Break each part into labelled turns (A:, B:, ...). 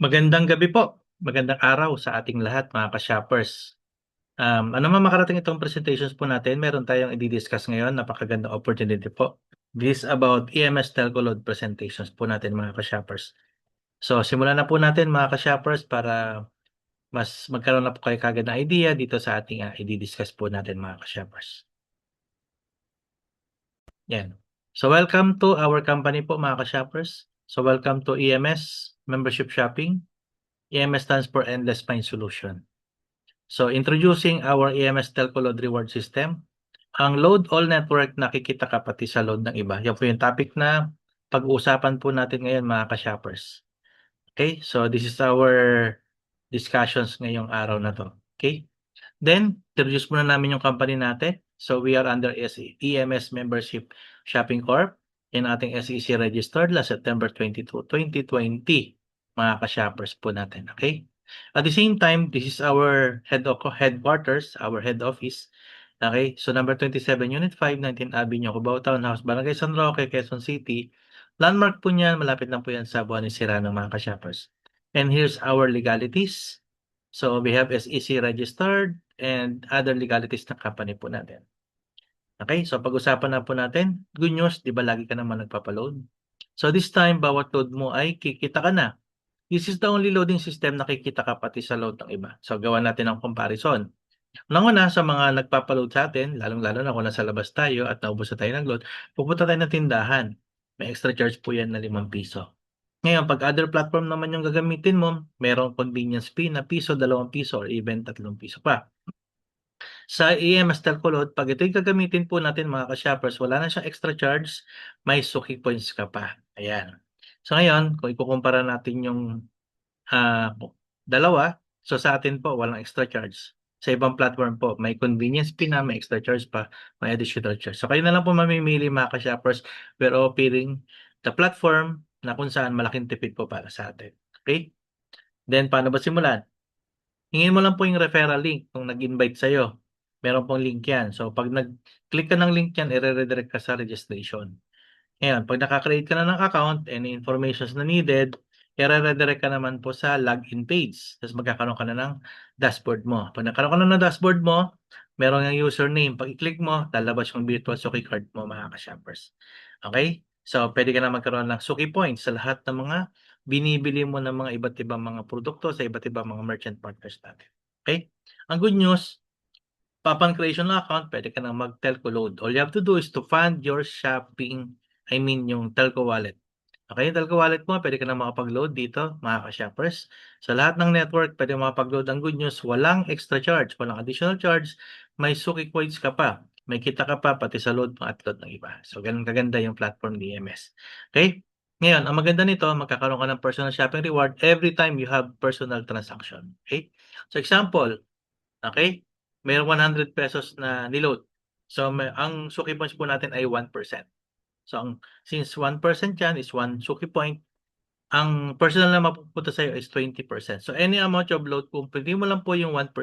A: Magandang gabi po. Magandang araw sa ating lahat mga ka-shoppers. Ano man makarating itong presentations po natin, meron tayong i-discuss ngayon, napakagandang opportunity po. This is about EMS Telco Load presentations po natin mga ka-shoppers. So simulan na po natin mga ka-shoppers para mas magkaroon na po kayo kagad ng idea dito sa ating i-discuss po natin mga ka-shoppers. Yan. So welcome to our company po mga ka-shoppers. So welcome to EMS Membership Shopping. EMS stands for Endless Find Solution. So introducing our EMS Telco Load Reward System. Ang load all network nakikita ka pati sa load ng iba. Yan po yung topic na pag-uusapan po natin ngayon mga ka-shoppers. Okay? So this is our discussions ngayong araw na to. Okay? Then, introduce muna namin yung company natin. So we are under EMS Membership Shopping Corp. In ating SEC registered last September 22, 2020 mga ka-shoppers po natin. Okay? At the same time, this is our headquarters, our head office. Okay? So number 27, Unit 5, 19 Avenue, Cubao Townhouse, Barangay San Roque, Quezon City. Landmark po niyan, malapit lang po yan sa Buwan ni Serrano mga ka-shoppers. And here's our legalities. So we have SEC registered and other legalities ng company po natin. Okay, so pag-usapan na po natin. Good news, di ba lagi ka naman nagpapaload? So this time, bawat load mo ay kikita ka na. This is the only loading system na kikita ka pati sa load ng iba. So gawa natin ang comparison. Unang-una sa mga nagpapaload sa atin, lalong-lalo na kung nasa labas tayo at naubos na tayo ng load, pupunta tayo ng tindahan. May extra charge po yan na 5 piso. Ngayon, pag other platform naman yung gagamitin mo, merong convenience fee na piso, 2 piso, or even 3 piso pa. Sa EMS Telco Load, pag ito'y gagamitin po natin mga ka-shoppers, wala na siyang extra charge, may suki points ka pa. Ayan. So ngayon, kung ikukumpara natin yung ah, dalawa, so sa atin po, walang extra charge. Sa ibang platform po, may convenience fee na, may extra charge pa, may additional charge. So kayo na lang po mamimili mga ka-shoppers, we're offering the platform na kung saan malaking tipid po para sa atin. Okay? Then, paano ba simulan? Hingin mo lang po yung referral link kung nag-invite sa'yo. Meron pong link yan. So, pag nag-click ka ng link yan, i-redirect ka sa registration. Ngayon, pag nakakreate ka na ng account, any informations na needed, i-redirect ka naman po sa login page. Tapos magkakaroon ka na ng dashboard mo. Pag nagkaroon ka na ng dashboard mo, meron yung username. Pag i-click mo, lalabas yung virtual Suki card mo mga ka-shoppers. Okay? So, pwede ka na magkaroon ng Suki points sa lahat ng mga binibili mo ng mga iba't ibang mga produkto sa iba't ibang mga merchant partners natin. Okay? Ang good news, upon creation ng account, pwede ka na mag-telco load. All you have to do is to fund your shopping, yung telco wallet. Okay, yung telco wallet mo, pwede ka na makapag-load dito, mga ka-shoppers. Sa lahat ng network, pwede makapag-load. Ang good news, walang extra charge, walang additional charge, may suki coins ka pa, may kita ka pa, pati sa load mo at load ng iba. So, ganun kaganda yung platform ni EMS. Okay? Ngayon, ang maganda nito, magkakaroon ka ng personal shopping reward every time you have personal transaction. Okay? So, example, okay? Mayroong 100 pesos na niload. So, ang suki points po natin ay 1%. So, since 1% yan is 1 suki point, ang personal na mapupunta sa'yo is 20%. So, any amount of load, kung pwede mo lang po yung 1%,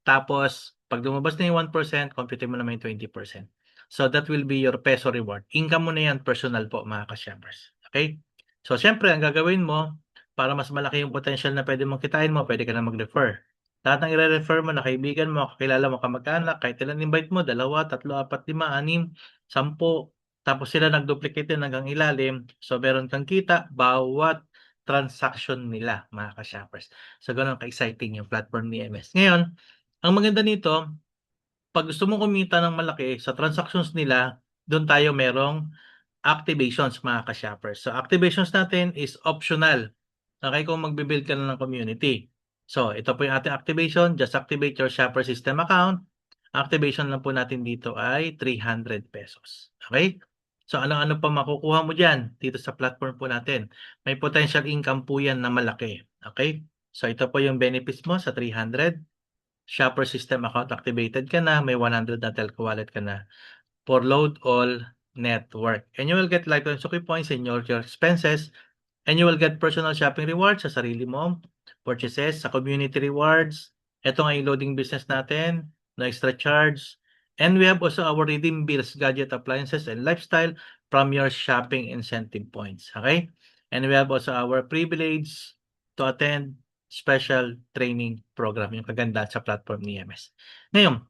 A: tapos, pag lumabas na yung 1%, compute mo naman yung 20%. So, that will be your peso reward. Income mo na yan, personal po, mga ka-shoppers. Okay? So, syempre, ang gagawin mo, para mas malaki yung potential na pwede mong kitain mo, pwede ka na mag-refer. Lahat ng i-refer mo na kaibigan mo, kakilala mo, kamag-anak, kahit ilan invite mo, 2, 3, 4, 5, 6, 10, tapos sila nag-duplicate din hanggang ilalim. So, meron kang kita bawat transaction nila, mga ka-shoppers. So, ganun ka-exciting yung platform ni MS. Ngayon, ang maganda nito, pag gusto mong kumita ng malaki sa transactions nila, doon tayo merong activations, mga ka-shoppers. So, activations natin is optional. Okay, kung magbe-build ka na ng community. So, ito po yung ating activation. Just activate your shopper system account. Activation lang po natin dito ay 300 pesos. Okay? So, ano-ano pa makukuha mo dyan dito sa platform po natin? May potential income po yan na malaki. Okay? So, ito po yung benefits mo sa 300. Shopper system account activated ka na. May 100 na telco wallet ka na for load all network. And you will get lifetime Suki points in your expenses. And you will get personal shopping rewards sa sarili mo, purchases, sa community rewards. Ito nga yung loading business natin, no extra charge. And we have also our redeem bills, gadget, appliances, and lifestyle from your shopping incentive points. Okay? And we have also our privilege to attend special training program, yung kagandahan sa platform ni EMS. Ngayon,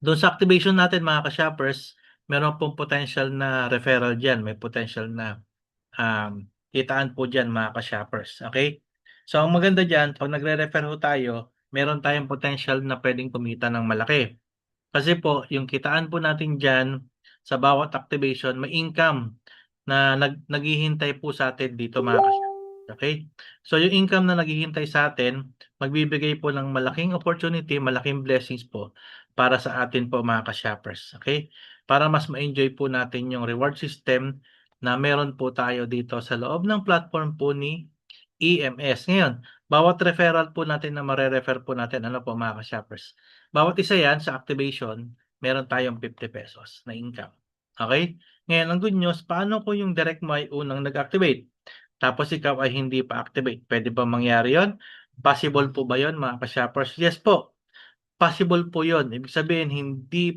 A: doon sa activation natin mga ka-shoppers, meron pong potential na referral dyan. May potential na kitaan po dyan mga ka-shoppers. Okay? So, ang maganda dyan, pag nagre-refer ho tayo, meron tayong potential na pwedeng kumita ng malaki. Kasi po, yung kitaan po natin dyan, sa bawat activation, may income na naghihintay po sa atin dito mga ka-shoppers. Okay? So, yung income na naghihintay sa atin, magbibigay po ng malaking opportunity, malaking blessings po para sa atin po mga ka-shoppers. Okay? Para mas ma-enjoy po natin yung reward system na meron po tayo dito sa loob ng platform po ni EMS. Ngayon, bawat referral po natin na mare-refer po natin, ano po mga ka-shoppers? Bawat isa yan sa activation, meron tayong 50 pesos na income. Okay? Ngayon, ang good news, paano kung yung direct mo ay unang nag-activate? Tapos ikaw ay hindi pa activate. Pwede ba mangyari yon? Possible po ba yon mga ka-shoppers? Yes po. Possible po yon. Ibig sabihin, hindi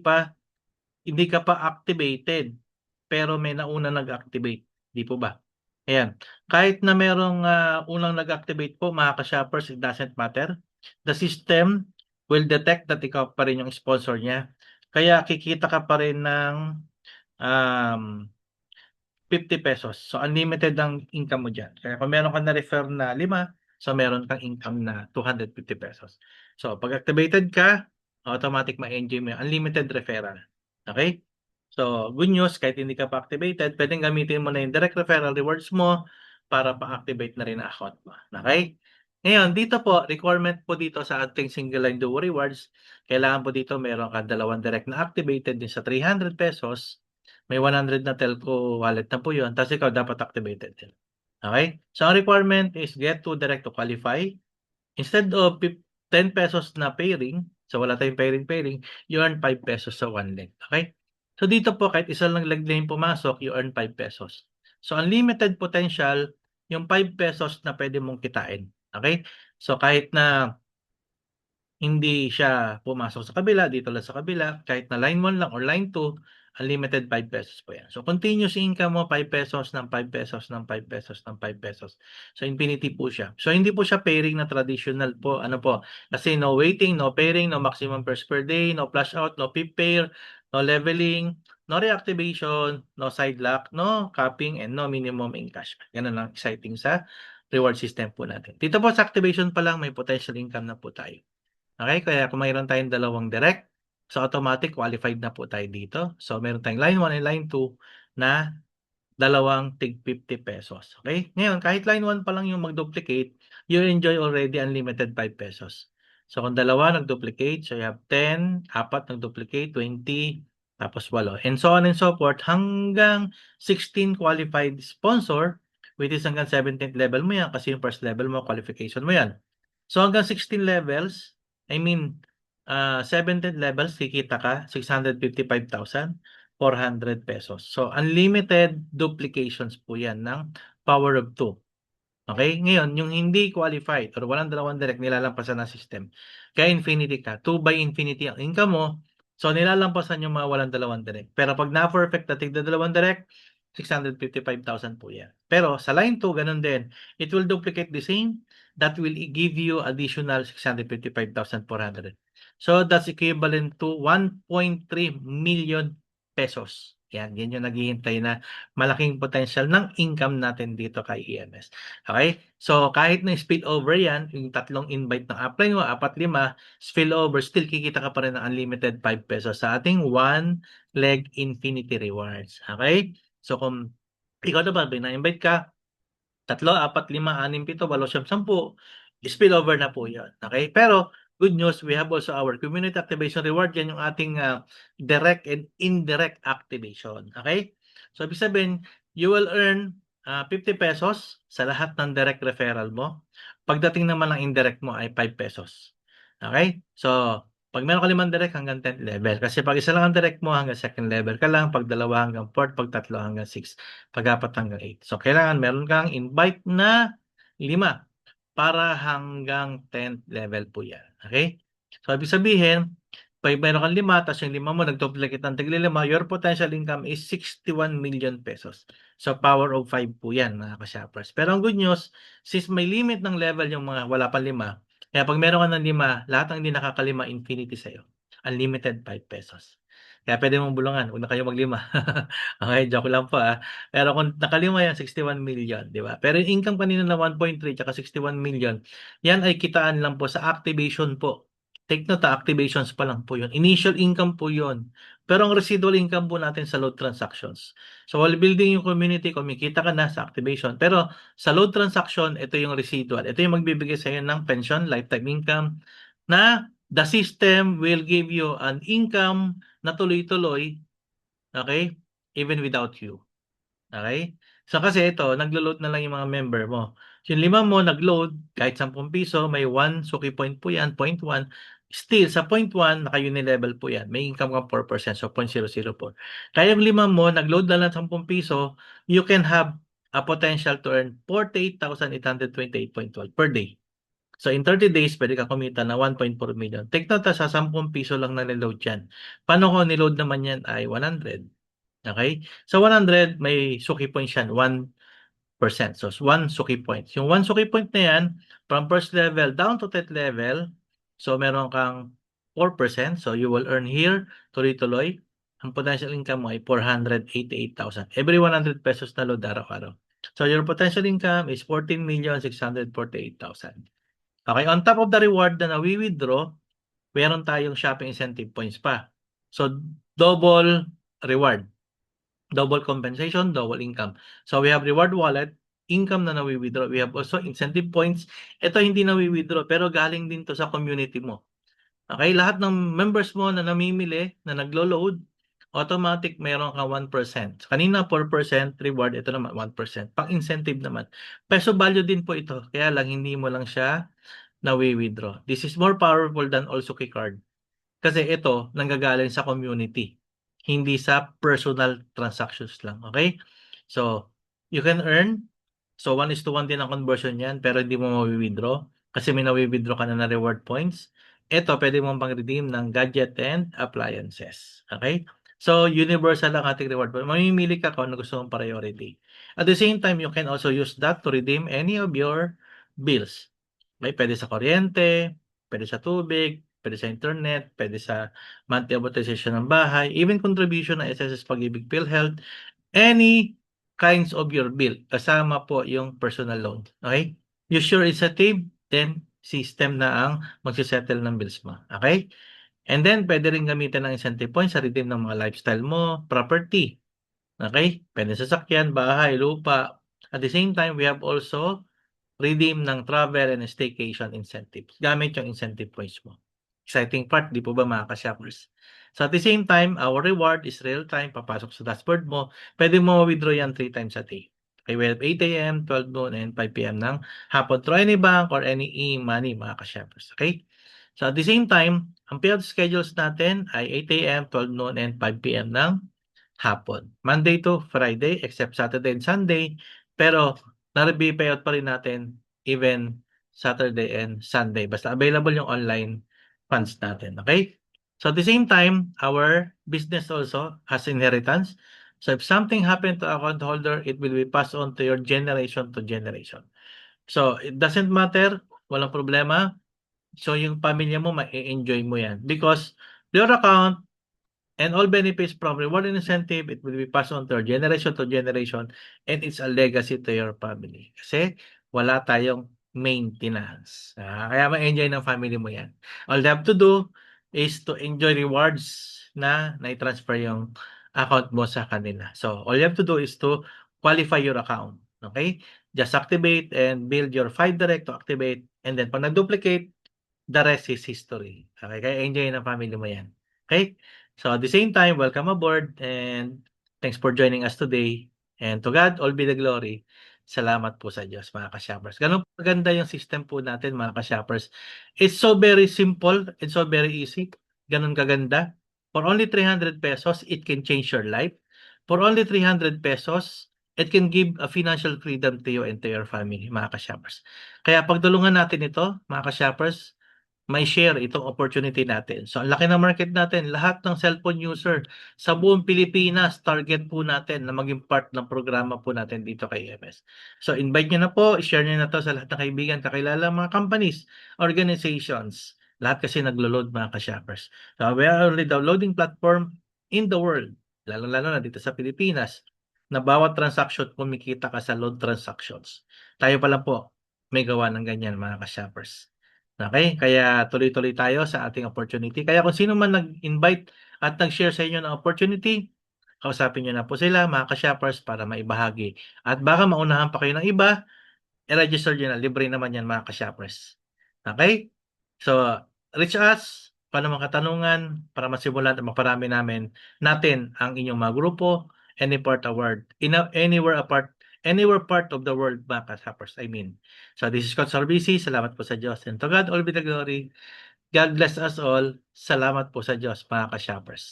A: ka pa activated, pero may nauna nag-activate. Di po ba? Ayan. Kahit na merong unang nag-activate po, mga ka-shoppers, it doesn't matter. The system will detect that ikaw pa rin yung sponsor niya. Kaya kikita ka pa rin ng um, 50 pesos. So, unlimited ang income mo dyan. Kaya kung meron ka na-refer na 5, so meron kang income na 250 pesos. So, pag activated ka, automatic ma-enjoy mo yung unlimited referral. Okay? So, good news, kahit hindi ka pa activated, pwedeng gamitin mo na yung direct referral rewards mo para pa-activate na rin ang account mo. Okay? Ngayon, dito po, requirement po dito sa ating single line duo rewards, kailangan po dito meron ka dalawang direct na activated din sa 300 pesos. May 100 na telco wallet na po yun, tapos ikaw dapat activated din. Okay? So, ang requirement is get to direct to qualify. Instead of 10 pesos na pairing, so wala tayong pairing, you earn 5 pesos sa one leg. Okay? So, dito po, kahit isa lang leg na yung pumasok, you earn 5 pesos. So, unlimited potential, yung 5 pesos na pwede mong kitain. Okay? So, kahit na hindi siya pumasok sa kabila, dito lang sa kabila, kahit na line 1 lang or line 2, unlimited 5 pesos po yan. So, continuous income mo, 5 pesos ng 5 pesos ng 5 pesos ng 5 pesos. So, infinity po siya. So, hindi po siya pairing na traditional po. Ano po? Kasi no waiting, no pairing, no maximum pairs per day, no flash out, no pip pair, no leveling, no reactivation, no side lock, no capping, and no minimum in cash. Ganun lang exciting sa reward system po natin. Dito po sa activation pa lang, may potential income na po tayo. Okay, kaya kung mayroon tayong dalawang direct, so automatic qualified na po tayo dito. So meron tayong line 1 and line 2 na dalawang tig 50 pesos. Okay? Ngayon, kahit line 1 pa lang yung mag-duplicate, you enjoy already unlimited 5 pesos. So kung dalawa nag-duplicate, so you have 10, apat nag-duplicate, 20, tapos 8. And so on and so forth hanggang 16 qualified sponsor, which is hanggang 17th level mo yan kasi yung first level mo, qualification mo yan. So hanggang 16 levels, I mean, 17 levels, kikita ka, 655,400 pesos. So, unlimited duplications po yan ng power of 2. Okay? Ngayon, yung hindi qualified or walang dalawang direct, nilalampasan ng system. Kaya infinity ka. 2 by infinity ang income mo. So, nilalampasan yung mga walang dalawang direct. Pero pag na-perfect na tigda dalawang direct, 655,000 po yan. Pero sa line 2, ganun din. It will duplicate the same. That will give you additional 655,400. So, that's equivalent to 1.3 million pesos. Yan yung naghihintay na malaking potential ng income natin dito kay EMS. Okay? So, kahit na spillover yan, yung tatlong invite ng upline mo, 4, 5, spillover, still kikita ka pa rin ng unlimited 5 pesos sa ating one leg infinity rewards. Okay? So, kung ikaw na ba, na-invite ka, 3, 4, 5, 6, 7, 8, 9, 10, spillover na po yan. Okay? Pero, good news, we have also our community activation reward. Yan yung ating direct and indirect activation. Okay? So, ibig sabihin, you will earn 50 pesos sa lahat ng direct referral mo. Pagdating naman ng indirect mo ay 5 pesos. Okay? So, pag meron ka 5 direct hanggang 10th level. Kasi pag isa lang ang direct mo hanggang 2nd level ka lang. Pag dalawa hanggang 4th, pag tatlo hanggang 6. Pag 4 hanggang 8. So, kailangan meron kang invite na 5 para hanggang 10th level po yan. Okay? So, ibig sabihin, Pag meron kang 5, tapos yung 5 mo nag-duplicate ng tigli-5, your potential income is 61 million pesos. So power of 5 po yan mga ka-shoppers. Pero ang good news, since may limit ng level yung mga wala pang 5, kaya pag meron ka ng 5, lahat ng hindi nakakalima infinity sa'yo. Unlimited 5 pesos. Kaya pwede mong bulungan, huwag na kayo mag-5. Okay, joke lang po ah. Pero kung nakalima yan, 61 million, di ba? Pero yung income kanina na 1.3 tsaka 61 million, yan ay kitaan lang po sa activation po. Take note, activations pa lang po yun. Initial income po yun. Pero ang residual income po natin sa load transactions. So while building yung community, kumikita ka na sa activation. Pero sa load transaction, ito yung residual. Ito yung magbibigay sa iyo ng pension, lifetime income, na the system will give you an income na tuloy-tuloy, okay? Even without you. Okay? So kasi ito, naglo-load na lang yung mga member mo. Yung 5 mo nag-load, kahit 10 piso, may 1 suki point po yan, 0.1. Still, sa 0.1, naka-unilevel po yan. May income ka 4%, so 0.004. Kaya yung 5 mo, nag-load na lang 10 piso, you can have a potential to earn 48,828.12 per day. So in 30 days, pwede ka kumita na 1.4 million. Take note, sa 10 piso lang na niload yan. Paano kung niload naman yan ay 100? Okay? Sa 100, may suki points yan, 1%. So, 1 suki points. Yung 1 suki point na yan, from first level down to 10th level, so meron kang 4%. So, you will earn here, tuloy-tuloy. Ang potential income mo ay 488,000. Every 100 pesos na load araw-araw. So, your potential income is 14,648,000. Okay, on top of the reward na nawi-withdraw, meron tayong shopping incentive points pa. So, double reward. Double compensation, double income. So we have reward wallet, income na nawi-withdraw. We have also incentive points. Ito hindi nawi-withdraw pero galing din to sa community mo. Okay, lahat ng members mo na namimili, na naglo-load, automatic meron ka 1%. Kanina 4% reward, ito naman 1%. Pang-incentive naman. Peso value din po ito. Kaya lang hindi mo lang siya nawi-withdraw. This is more powerful than also key card. Kasi ito, nanggagaling sa community, hindi sa personal transactions lang. Okay? So, you can earn. So, 1:1 din ang conversion yan, pero hindi mo mawi-withdraw kasi may nawi-withdraw ka na reward points. Ito, pwede mong pang-redeem ng gadget and appliances. Okay? So, universal ang ating reward point. Mamimili ka kung ano gusto mong priority. At the same time, you can also use that to redeem any of your bills. Okay? Pwede sa kuryente, pwede sa tubig, pwede sa internet, pwede sa monthly amortization ng bahay, even contribution ng SSS Pag-ibig PhilHealth, any kinds of your bill, kasama po yung personal loan. Okay? You sure it's a tip, then system na ang magsisettle ng bills mo. Okay? And then, pwede rin gamitin ng incentive points sa redeem ng mga lifestyle mo, property. Okay? Pwede sa sasakyan, bahay, lupa. At the same time, we have also redeem ng travel and staycation incentives. Gamit yung incentive points mo. Exciting part, di po ba mga ka-shoppers? So at the same time, our reward is real time. Papasok sa dashboard mo. Pwede mo withdraw yan 3 times a day. Okay, we have 8 a.m., 12 noon, and 5 p.m. ng hapon through any bank or any e-money mga ka-shoppers. Okay? So at the same time, ang payout schedules natin ay 8 a.m., 12 noon, and 5 p.m. ng hapon. Monday to Friday, except Saturday and Sunday. Pero na-review payout pa rin natin even Saturday and Sunday. Basta available yung online funds natin. Okay? So at the same time, our business also has inheritance. So if something happened to account holder, it will be passed on to your generation to generation. So it doesn't matter, walang problema. So yung pamilya mo, ma-enjoy mo yan. Because your account and all benefits from reward and incentive, it will be passed on to generation, and it's a legacy to your family. Kasi wala tayong maintenance. Kaya ma-enjoy ng family mo yan. All they have to do is to enjoy rewards na na-transfer yung account mo sa kanila. So, all you have to do is to qualify your account. Okay? Just activate and build your 5 direct to activate, and then pag nag-duplicate, the rest is history. Okay? Kaya enjoy ng family mo yan. Okay? So at the same time, welcome aboard and thanks for joining us today. And to God, all be the glory. Salamat po sa Diyos, mga ka-shoppers. Ganun po kaganda yung system po natin, mga ka-shoppers. It's so very simple. It's so very easy. Ganun kaganda. For only 300 pesos, it can change your life. For only 300 pesos, it can give a financial freedom to you and to your family, mga ka-shoppers. Kaya pagdulungan natin ito, mga ka-shoppers, may share itong opportunity natin. So, ang laki ng market natin, lahat ng cellphone user sa buong Pilipinas, target po natin na maging part ng programa po natin dito kay EMS. So, invite nyo na po, share nyo na to sa lahat ng kaibigan, kakilala, mga companies, organizations. Lahat kasi naglo-load mga ka-shoppers. So, we are only downloading platform in the world, lalo-lalo na dito sa Pilipinas, na bawat transaction kumikita ka sa load transactions. Tayo pa lang po may gawa ng ganyan mga ka-shoppers. Okay, kaya tuloy-tuloy tayo sa ating opportunity. Kaya kung sino man nag-invite at nag-share sa inyo ng opportunity, kausapin nyo na po sila, mga ka-shoppers, para maibahagi. At baka maunahan pa kayo ng iba, i-register nyo na. Libre naman yan, mga ka-shoppers. Okay? So, reach us para mga katanungan, para masimulan at maparami natin ang inyong mga grupo, any part of world, anywhere part of the world, mga ka-shoppers, I mean. So, this is Coach Sorbisi. Salamat po sa Diyos. And to God all be the glory. God bless us all. Salamat po sa Diyos, mga ka-shoppers.